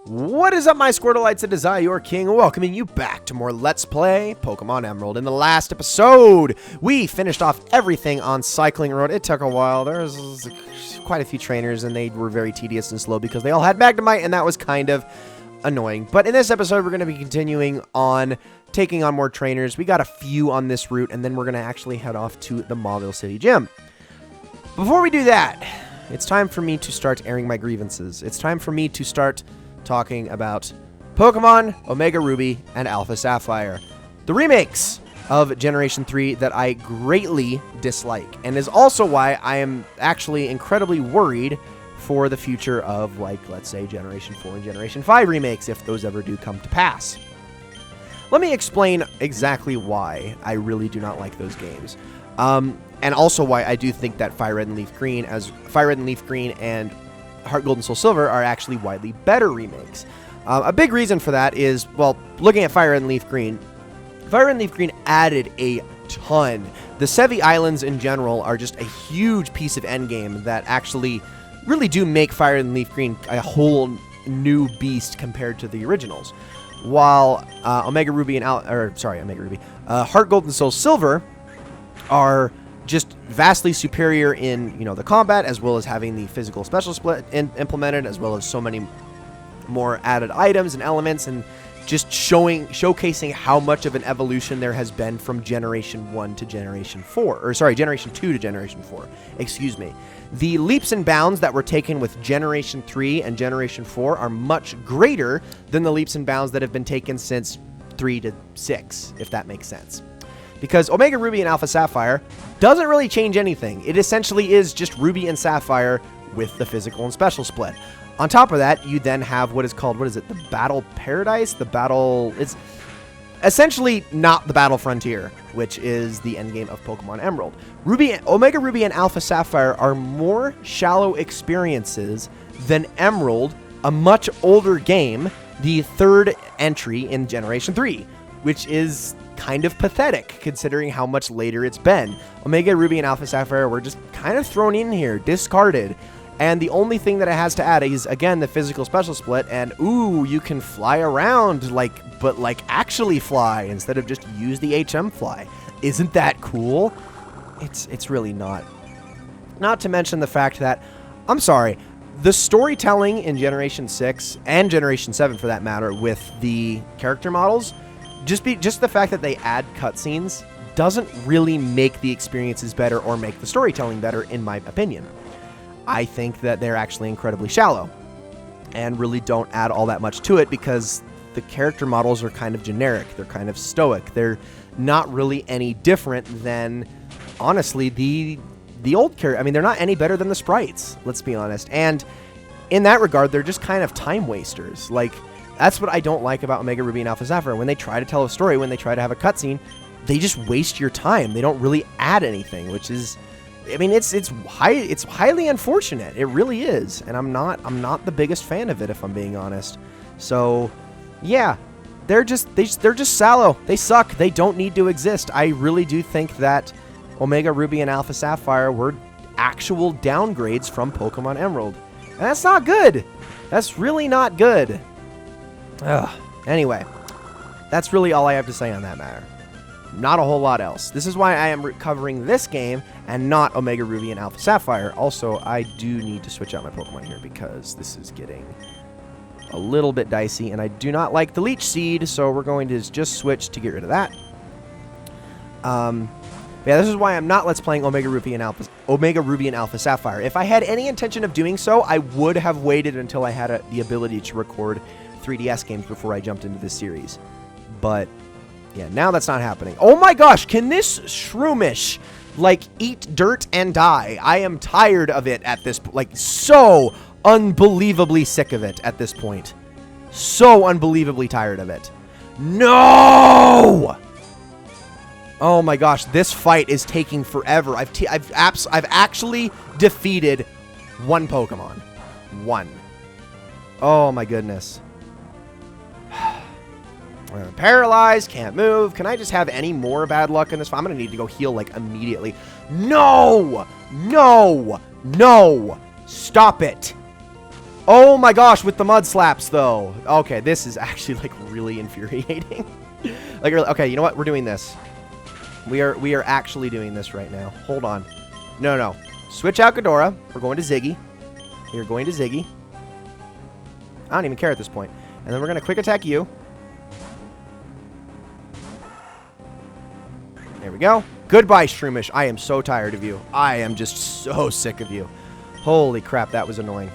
What is up, my Squirtleites? It is I, your king, welcoming you back to more Let's Play Pokemon Emerald. In the last episode, we finished off everything on Cycling Road. It took a while. There was quite a few trainers, and they were very tedious and slow because they all had Magnemite, and that was kind of annoying. But in this episode, we're going to be continuing on taking on more trainers. We got a few on this route, and then we're going to actually head off to the Mauville City gym. Before we do that, it's time for me to start airing my grievances. It's time for me to start talking about Pokemon Omega Ruby and Alpha Sapphire, the remakes of Generation 3 that I greatly dislike, and is also why I am actually incredibly worried for the future of, like, let's say Generation 4 and Generation 5 remakes, if those ever do come to pass. Let me explain exactly why I really do not like those games, and also why I do think that Fire Red and Leaf Green and Heart Gold and Soul Silver are actually widely better remakes. A big reason for that is, well, looking at Fire Red and Leaf Green added a ton. The Sevi Islands in general are just a huge piece of endgame that actually really do make Fire Red and Leaf Green a whole new beast compared to the originals. While Heart Gold and Soul Silver are just vastly superior in, the combat, as well as having the physical special split implemented, as well as so many more added items and elements, and just showcasing how much of an evolution there has been from Generation 1 to Generation 4, or sorry, Generation 2 to Generation 4, excuse me. The leaps and bounds that were taken with Generation 3 and Generation 4 are much greater than the leaps and bounds that have been taken since 3 to 6, if that makes sense. Because Omega Ruby and Alpha Sapphire doesn't really change anything. It essentially is just Ruby and Sapphire with the physical and special split. On top of that, you then have what is called, the Battle Paradise? It's essentially not the Battle Frontier, which is the endgame of Pokemon Emerald. Omega Ruby and Alpha Sapphire are more shallow experiences than Emerald, a much older game, the third entry in Generation 3, which is kind of pathetic considering how much later it's been. Omega Ruby and Alpha Sapphire were just kind of thrown in here, discarded, and the only thing that it has to add is, again, the physical special split, and ooh, you can fly around, but actually fly instead of just use the HM fly. Isn't that cool? It's really not. Not to mention the fact that, I'm sorry, the storytelling in Generation 6 and Generation 7 for that matter with the character models, just the fact that they add cutscenes doesn't really make the experiences better or make the storytelling better, in my opinion. I think that they're actually incredibly shallow and really don't add all that much to it because the character models are kind of generic. They're kind of stoic. They're not really any different than, honestly, the old character. I mean, they're not any better than the sprites, let's be honest. And in that regard, they're just kind of time wasters. That's what I don't like about Omega Ruby and Alpha Sapphire. When they try to tell a story, when they try to have a cutscene, they just waste your time. They don't really add anything, which is, I mean, it's highly unfortunate. It really is, and I'm not the biggest fan of it, if I'm being honest. So, yeah, they're just shallow. They suck. They don't need to exist. I really do think that Omega Ruby and Alpha Sapphire were actual downgrades from Pokemon Emerald, and that's not good. That's really not good. Anyway, that's really all I have to say on that matter. Not a whole lot else. This is why I am covering this game and not Omega Ruby and Alpha Sapphire. Also, I do need to switch out my Pokemon here because this is getting a little bit dicey, and I do not like the Leech Seed, so we're going to just switch to get rid of that. Yeah, this is why I'm not Let's Playing Omega Ruby and Alpha Sapphire. If I had any intention of doing so, I would have waited until I had the ability to record 3DS games before I jumped into this series. But yeah, now that's not happening. Oh my gosh, can this Shroomish eat dirt and die? I am tired of it at this point. So unbelievably sick of it at this point. So unbelievably tired of it. No! Oh my gosh, this fight is taking forever. I've actually defeated one Pokemon. One. Oh my goodness. Paralyzed, can't move. Can I just have any more bad luck in this? I'm going to need to go heal, immediately. No! No! No! Stop it! Oh my gosh, with the mud slaps though. Okay, this is actually like really infuriating. Like, okay, you know what? We're doing this. We are actually doing this right now. Hold on. No. Switch out Ghidorah. We're going to Ziggy. You're going to Ziggy. I don't even care at this point. And then we're going to quick attack you. There we go. Goodbye, Shroomish. I am so tired of you. I am just so sick of you. Holy crap, that was annoying.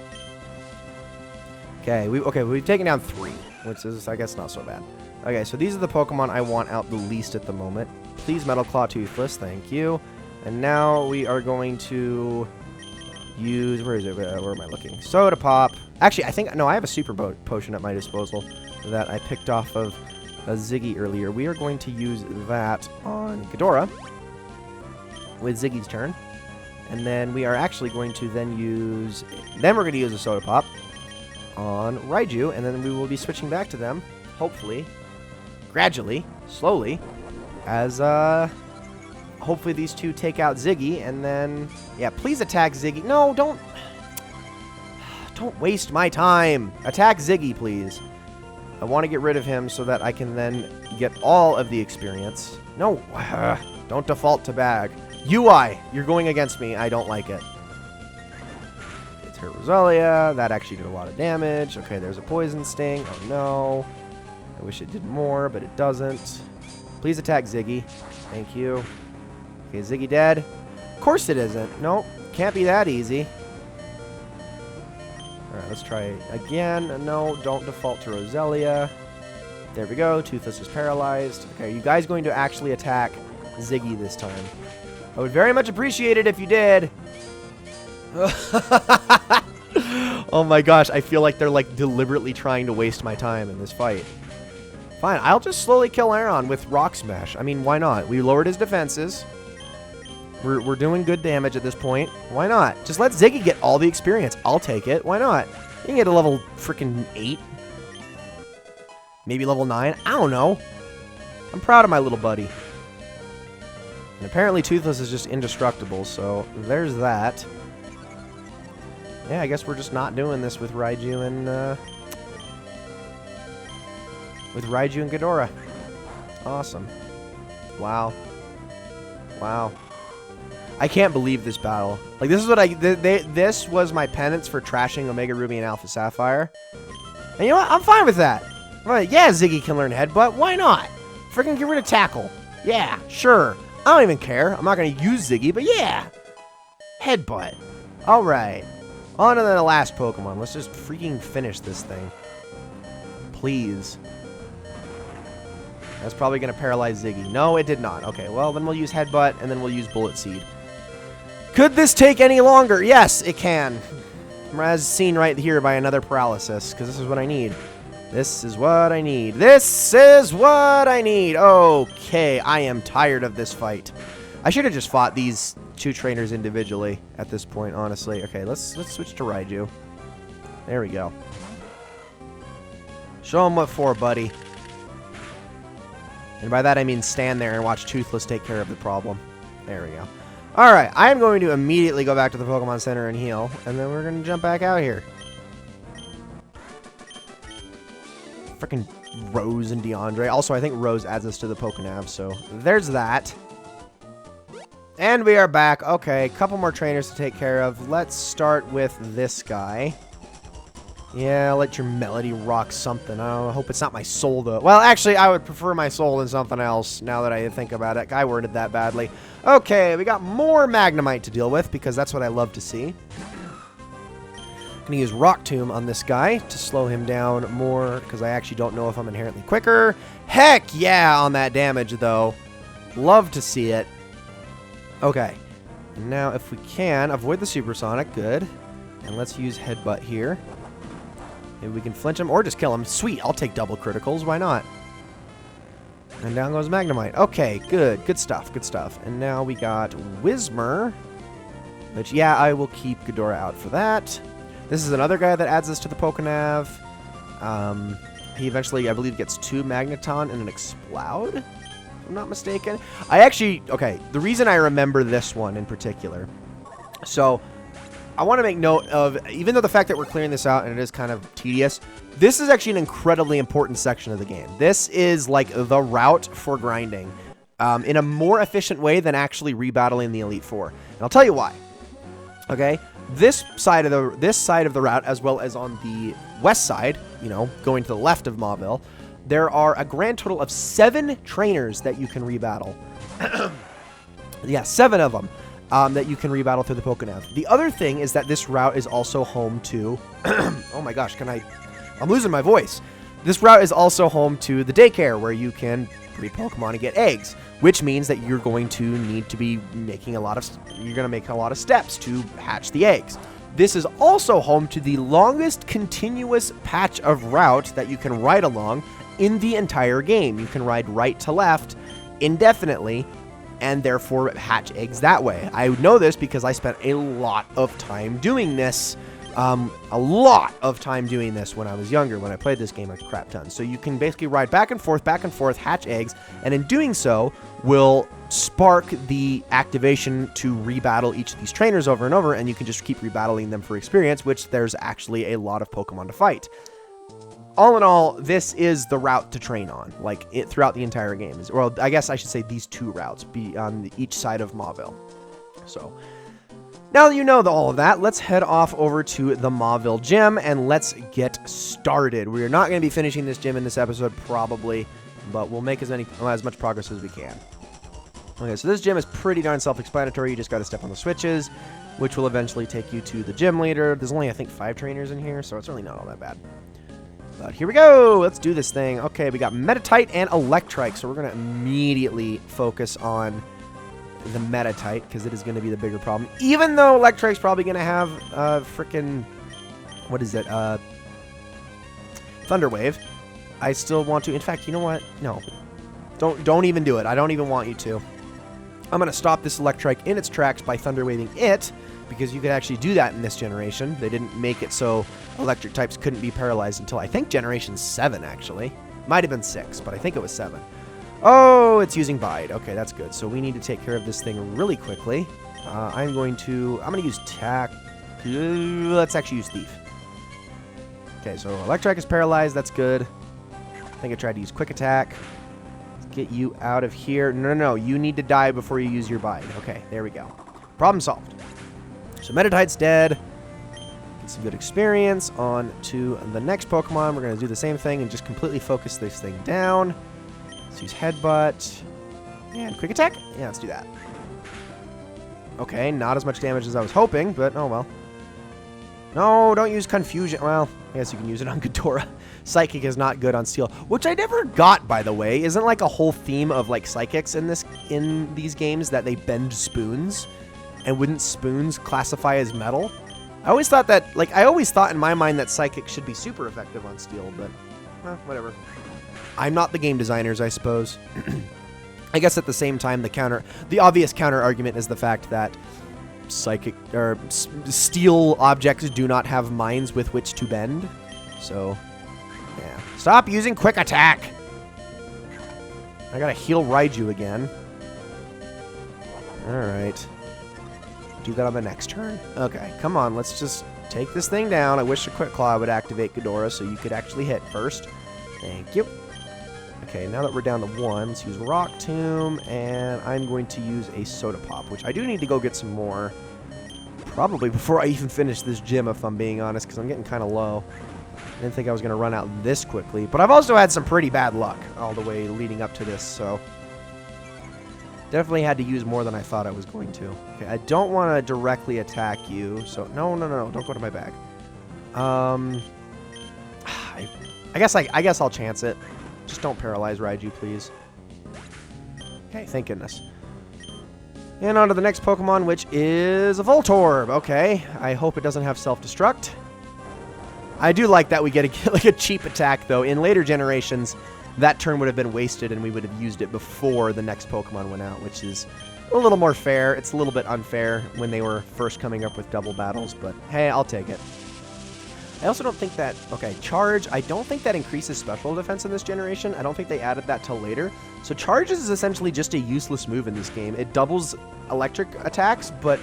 Okay, we've taken down 3, which is, I guess, not so bad. Okay, so these are the Pokemon I want out the least at the moment. Please, Metal Claw Toothless, thank you. And now we are going to use, where is it? Where am I looking? Soda Pop. Actually, I think, no, I have a Super Potion at my disposal that I picked off of a Ziggy earlier. We are going to use that on Ghidorah with Ziggy's turn. And then we are actually going to then use, we're going to use a Soda Pop on Raiju, and then we will be switching back to them, hopefully, gradually, slowly, as, hopefully these two take out Ziggy, and then, yeah, please attack Ziggy. No, don't waste my time. Attack Ziggy, please. I want to get rid of him so that I can then get all of the experience. No, don't default to bag. UI, you're going against me. I don't like it. It's her Roselia. That actually did a lot of damage. Okay, there's a Poison Sting. Oh, no. I wish it did more, but it doesn't. Please attack Ziggy. Thank you. Okay, Ziggy dead. Of course it isn't. Nope. Can't be that easy. Alright, let's try again. No, don't default to Roselia. There we go. Toothless is paralyzed. Okay, are you guys going to actually attack Ziggy this time? I would very much appreciate it if you did. Oh my gosh, I feel like they're like deliberately trying to waste my time in this fight. Fine, I'll just slowly kill Aron with Rock Smash. I mean, why not? We lowered his defenses. We're doing good damage at this point. Why not? Just let Ziggy get all the experience. I'll take it. Why not? You can get a level freaking 8. Maybe level 9. I don't know. I'm proud of my little buddy. And apparently Toothless is just indestructible, so there's that. Yeah, I guess we're just not doing this with Raiju and Ghidorah. Awesome. Wow. Wow. I can't believe this battle. Like, this is what this was my penance for trashing Omega Ruby and Alpha Sapphire. And you know what? I'm fine with that. Right, yeah, Ziggy can learn Headbutt. Why not? Freaking get rid of Tackle. Yeah, sure. I don't even care. I'm not going to use Ziggy, but yeah. Headbutt. All right. On to the last Pokemon. Let's just freaking finish this thing. Please. That's probably going to paralyze Ziggy. No, it did not. Okay, well, then we'll use Headbutt, and then we'll use Bullet Seed. Could this take any longer? Yes, it can. As seen right here by another paralysis, because this is what I need. This is what I need. This is what I need. Okay, I am tired of this fight. I should have just fought these two trainers individually at this point, honestly. Okay, let's switch to Raiju. There we go. Show him what for, buddy. And by that I mean stand there and watch Toothless take care of the problem. There we go. Alright, I am going to immediately go back to the Pokemon Center and heal, and then we're going to jump back out here. Freaking Rose and DeAndre. Also, I think Rose adds us to the Pokenav, so there's that. And we are back. Okay, a couple more trainers to take care of. Let's start with this guy. Yeah, let your Melody rock something. I hope it's not my soul, though. Well, actually, I would prefer my soul than something else, now that I think about it. I worded that badly. Okay, we got more Magnemite to deal with, because that's what I love to see. I'm going to use Rock Tomb on this guy to slow him down more, because I actually don't know if I'm inherently quicker. Heck yeah on that damage, though. Love to see it. Okay. And now, if we can, avoid the Supersonic. Good. And let's use Headbutt here. Maybe we can flinch him or just kill him. Sweet, I'll take double criticals. Why not? And down goes Magnemite. Okay, good. Good stuff. Good stuff. And now we got Whismur. Which, yeah, I will keep Ghidorah out for that. This is another guy that adds us to the Pokenav. He eventually, I believe, gets 2 Magneton and an Exploud, if I'm not mistaken. I actually... Okay, the reason I remember this one in particular... So... I want to make note of, even though the fact that we're clearing this out and it is kind of tedious, this is actually an incredibly important section of the game. This is like the route for grinding in a more efficient way than actually rebattling the Elite Four. And I'll tell you why. Okay, this side of the route, as well as on the west side, you know, going to the left of Mauville, there are a grand total of 7 trainers that you can rebattle. Yeah, 7 of them. That you can rebattle through the Pokénav. The other thing is that this route is also home to... oh my gosh, I'm losing my voice. This route is also home to the daycare, where you can breed Pokemon and get eggs, which means that you're going to need to be making you're going to make a lot of steps to hatch the eggs. This is also home to the longest continuous patch of route that you can ride along in the entire game. You can ride right to left indefinitely, and therefore hatch eggs that way. I know this because I spent a lot of time doing this. A lot of time doing this when I was younger, when I played this game a crap ton. So you can basically ride back and forth, hatch eggs, and in doing so will spark the activation to rebattle each of these trainers over and over, and you can just keep rebattling them for experience, which there's actually a lot of Pokemon to fight. All in all, this is the route to train on, like throughout the entire game. Well, I guess I should say these 2 routes be on each side of Mauville. So, now that you know all of that, let's head off over to the Mauville gym and let's get started. We are not going to be finishing this gym in this episode, probably, but we'll make as much progress as we can. Okay, so this gym is pretty darn self-explanatory. You just got to step on the switches, which will eventually take you to the gym leader. There's only, I think, 5 trainers in here, so it's really not all that bad. But here we go. Let's do this thing. Okay, we got Metatite and Electrike, so we're going to immediately focus on the Metatite because it is going to be the bigger problem. Even though Electrike's probably going to have freaking, what is it? Thunder Wave. I still want to. In fact, you know what? No. Don't even do it. I don't even want you to. I'm going to stop this Electrike in its tracks by Thunder Waving it, because you could actually do that in this generation. They didn't make it so electric types couldn't be paralyzed until, I think, generation 7, actually. Might have been 6, but I think it was 7. Oh, it's using Bide. Okay, that's good. So we need to take care of this thing really quickly. I'm going to use Tack. Let's actually use Thief. Okay, so Electrike is paralyzed. That's good. I think I tried to use Quick Attack. Let's get you out of here. No. You need to die before you use your Bide. Okay, there we go. Problem solved. So Metatite's dead. Get some good experience. On to the next Pokemon. We're going to do the same thing and just completely focus this thing down. Let's use Headbutt. And Quick Attack? Yeah, let's do that. Okay, not as much damage as I was hoping, but oh well. No, don't use Confusion. Well, I guess you can use it on Ghidorah. Psychic is not good on Steel, which I never got, by the way. Isn't like a whole theme of like Psychics in these games that they bend spoons? And wouldn't spoons classify as metal? I always thought in my mind that Psychic should be super effective on Steel, but whatever. I'm not the game designers, I suppose. I guess at the same time, the obvious counter argument is the fact that Psychic or Steel objects do not have minds with which to bend. So, yeah. Stop using Quick Attack! I gotta heal Raiju again. Alright. Do that on the next turn. Okay, come on, let's just take this thing down. I wish a Quick Claw would activate Ghidorah so you could actually hit first. Thank you. Okay, now that we're down to 1, let's use Rock Tomb, and I'm going to use a Soda Pop, which I do need to go get some more. Probably before I even finish this gym, if I'm being honest, because I'm getting kind of low. I didn't think I was going to run out this quickly, but I've also had some pretty bad luck all the way leading up to this, so definitely had to use more than I thought I was going to. Okay, I don't want to directly attack you, so no, don't go to my bag. I guess I'll chance it. Just don't paralyze Raiju, please. Okay, thank goodness. And on to the next Pokemon, which is a Voltorb. Okay, I hope it doesn't have self-destruct. I do like that we get a cheap attack, though. In later generations, that turn would have been wasted, and we would have used it before the next Pokemon went out, which is a little more fair. It's a little bit unfair when they were first coming up with double battles, but hey, I'll take it. I also don't think that... Okay, Charge. I don't think that increases special defense in this generation. I don't think they added that till later. So Charge is essentially just a useless move in this game. It doubles electric attacks, but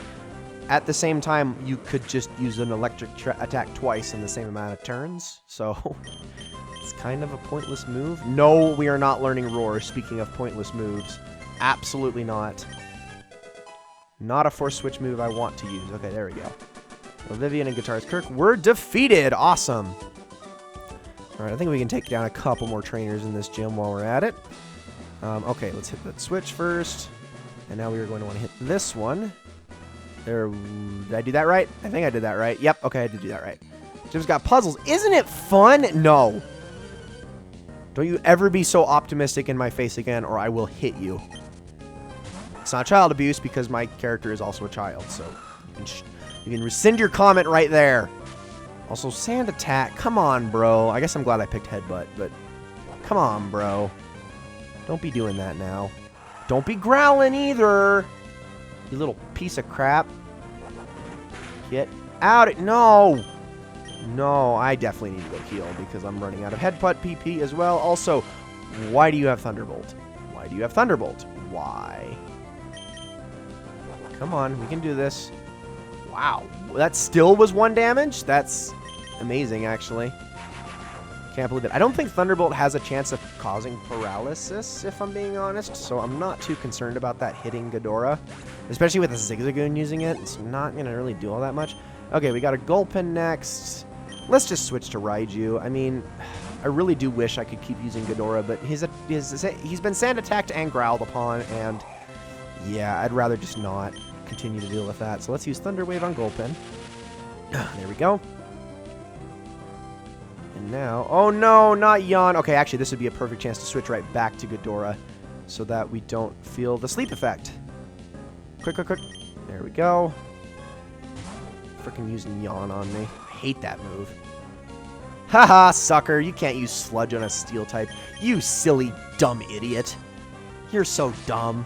at the same time, you could just use an electric attack twice in the same amount of turns. So it's kind of a pointless move. No, we are not learning Roar. Speaking of pointless moves, absolutely not. Not a force switch move I want to use. Okay, there we go. So Vivian and Guitarist Kirk were defeated. Awesome. All right, I think we can take down a couple more trainers in this gym while we're at it. Okay, let's hit that switch first. And now we are going to want to hit this one. There, did I do that right? I think I did that right. Yep, okay, I did do that right. Jim's got puzzles. Isn't it fun? No. Don't you ever be so optimistic in my face again, or I will hit you. It's not child abuse because my character is also a child, so you can rescind your comment right there. Also, sand attack. Come on, bro. I guess I'm glad I picked headbutt, but come on, bro. Don't be doing that now. Don't be growling either. You little piece of crap. Get out. No. No, I definitely need to go heal because I'm running out of headbutt PP as well. Also, why do you have Thunderbolt? Why do you have Thunderbolt? Why? Come on, we can do this. Wow, that still was 1 damage? That's amazing, actually. Can't believe it. I don't think Thunderbolt has a chance of causing paralysis, if I'm being honest, so I'm not too concerned about that hitting Ghidorah. Especially with a Zigzagoon using it, it's not going to really do all that much. Okay, we got a Gulpin next. Let's just switch to Raiju. I mean, I really do wish I could keep using Ghidorah, but he's been sand attacked and growled upon, and yeah, I'd rather just not continue to deal with that. So let's use Thunder Wave on Gulpin. There we go. And now, oh no, not Yawn. Okay, actually, this would be a perfect chance to switch right back to Ghidorah so that we don't feel the sleep effect. Quick, quick, quick. There we go. Freaking using Yawn on me. I hate that move. Haha, sucker. You can't use Sludge on a Steel type. You silly, dumb idiot. You're so dumb.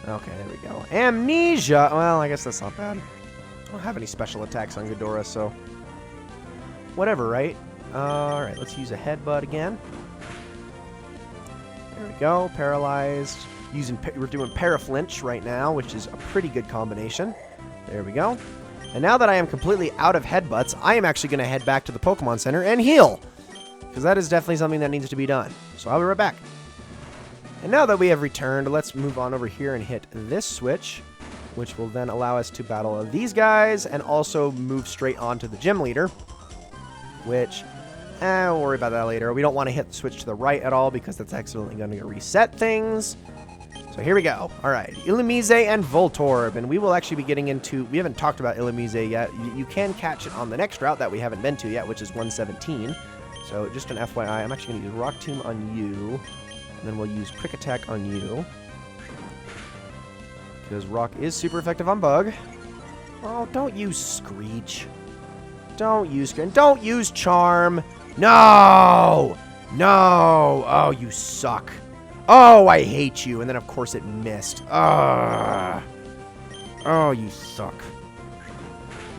Okay, there we go. Amnesia. Well, I guess that's not bad. I don't have any special attacks on Ghidorah, so whatever, right? Alright, let's use a headbutt again. There we go. Paralyzed. We're doing Paraflinch right now, which is a pretty good combination. There we go. And now that I am completely out of headbutts, I am actually going to head back to the Pokemon Center and heal. Because that is definitely something that needs to be done. So I'll be right back. And now that we have returned, let's move on over here and hit this switch, which will then allow us to battle these guys and also move straight on to the gym leader, which, we'll worry about that later. We don't want to hit the switch to the right at all because that's accidentally going to reset things. So here we go. All right, Illumise and Voltorb, and we will actually be getting into, we haven't talked about Illumise yet. You can catch it on the next route that we haven't been to yet, which is 117. So just an FYI, I'm actually going to use Rock Tomb on you, and then we'll use Quick Attack on you, because Rock is super effective on Bug. Oh, don't use Screech. Don't use Screech. Don't use Charm. No! No! Oh, you suck. Oh, I hate you. And then, of course, it missed. Oh, you suck.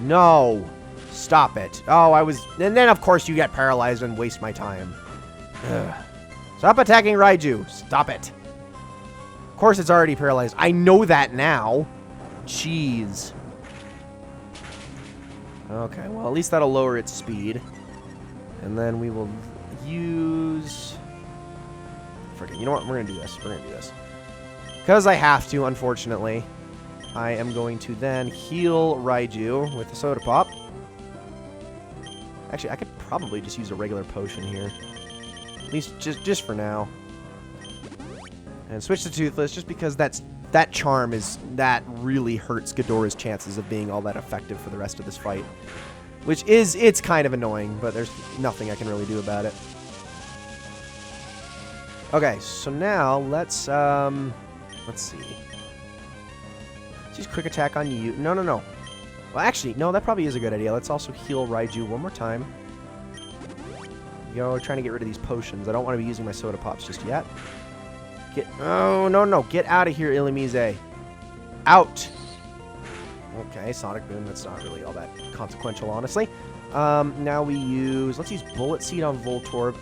No. Stop it. Oh, and then, of course, you get paralyzed and waste my time. Ugh. Stop attacking Raiju. Stop it. Of course, it's already paralyzed. I know that now. Jeez. Okay, well, at least that'll lower its speed. And then we will use... Forget. You know what? We're going to do this. We're going to do this. Because I have to, unfortunately. I am going to then heal Raiju with the Soda Pop. Actually, I could probably just use a regular potion here. At least just for now. And switch to Toothless, just because that charm that really hurts Ghidorah's chances of being all that effective for the rest of this fight. Which it's kind of annoying, but there's nothing I can really do about it. Okay, so now let's see. Let's use Quick Attack on you. No. Well, actually, no, that probably is a good idea. Let's also heal Raiju one more time. Yo, trying to get rid of these potions. I don't want to be using my Soda Pops just yet. Oh, no. Get out of here, Illumise. Out. Okay, Sonic Boom. That's not really all that consequential, honestly. Now let's use Bullet Seed on Voltorb.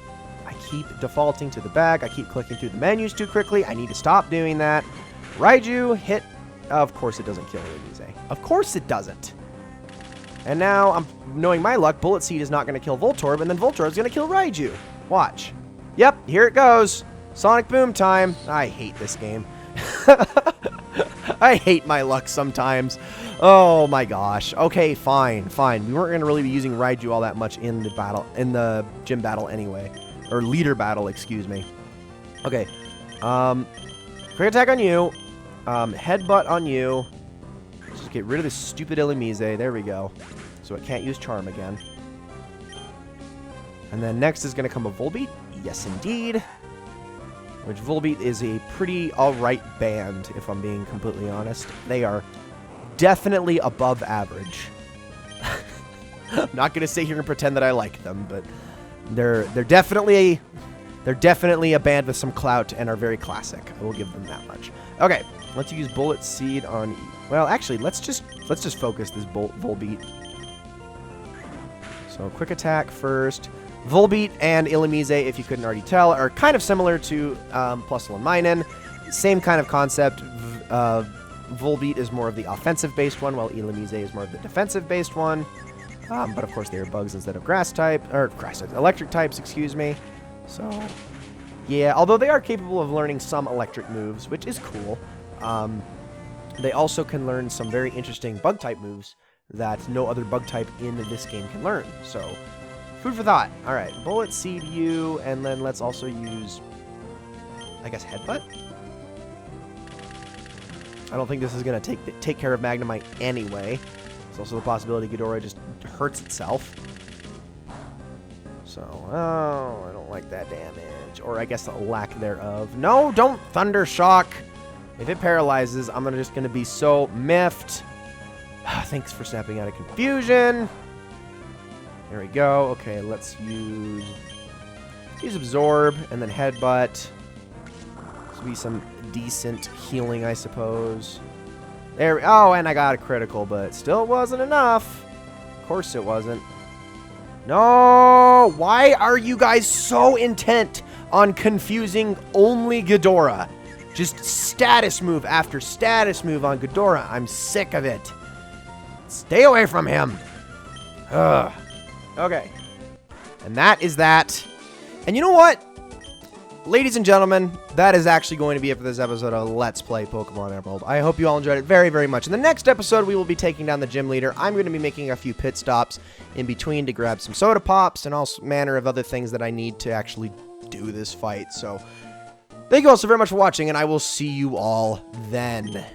I keep defaulting to the bag. I keep clicking through the menus too quickly. I need to stop doing that. Raiju, hit Of course it doesn't kill Illumise. Of course it doesn't. And now, I'm knowing my luck, Bullet Seed is not going to kill Voltorb, and then Voltorb is going to kill Raiju. Watch. Yep, here it goes. Sonic Boom time. I hate this game. I hate my luck sometimes. Oh my gosh. Okay, fine, fine. We weren't going to really be using Raiju all that much in the battle, in the gym battle anyway. Or leader battle, excuse me. Okay. Quick attack on you. Headbutt on you. Just get rid of this stupid Illumise. There we go. So it can't use Charm again. And then next is going to come a Volbeat. Yes, indeed. Which Volbeat is a pretty alright band, if I'm being completely honest. They are definitely above average. I'm not going to sit here and pretend that I like them, but they're definitely a band with some clout and are very classic. I will give them that much. Okay, let's use Bullet Seed on. Well, actually, let's just focus this Volbeat. So quick attack first. Volbeat and Illumise, if you couldn't already tell, are kind of similar to Plusle and Minun. Same kind of concept. Volbeat is more of the offensive-based one, while Illumise is more of the defensive-based one. But of course, they are bugs instead of electric types, excuse me. So, yeah, although they are capable of learning some electric moves, which is cool, they also can learn some very interesting bug-type moves that no other bug-type in this game can learn. So, food for thought. All right, Bullet Seed you, and then let's also use, I guess, Headbutt? I don't think this is going to take care of Magnemite anyway. There's also the possibility Ghidorah just hurts itself. So, oh, I don't like that damage. Or I guess the lack thereof. No, don't Thunder Shock. If it paralyzes, I'm just going to be so miffed. Thanks for snapping out of confusion. There we go. Okay, let's use Absorb and then Headbutt. This will be some decent healing, I suppose. There. Oh, and I got a critical, but still wasn't enough. Of course it wasn't. No! Why are you guys so intent on confusing only Ghidorah? Just status move after status move on Ghidorah. I'm sick of it. Stay away from him. Ugh. Okay. And that is that. And you know what? Ladies and gentlemen, that is actually going to be it for this episode of Let's Play Pokemon Emerald. I hope you all enjoyed it very, very much. In the next episode, we will be taking down the gym leader. I'm going to be making a few pit stops in between to grab some soda pops and all manner of other things that I need to actually do this fight. So, thank you all so very much for watching, and I will see you all then.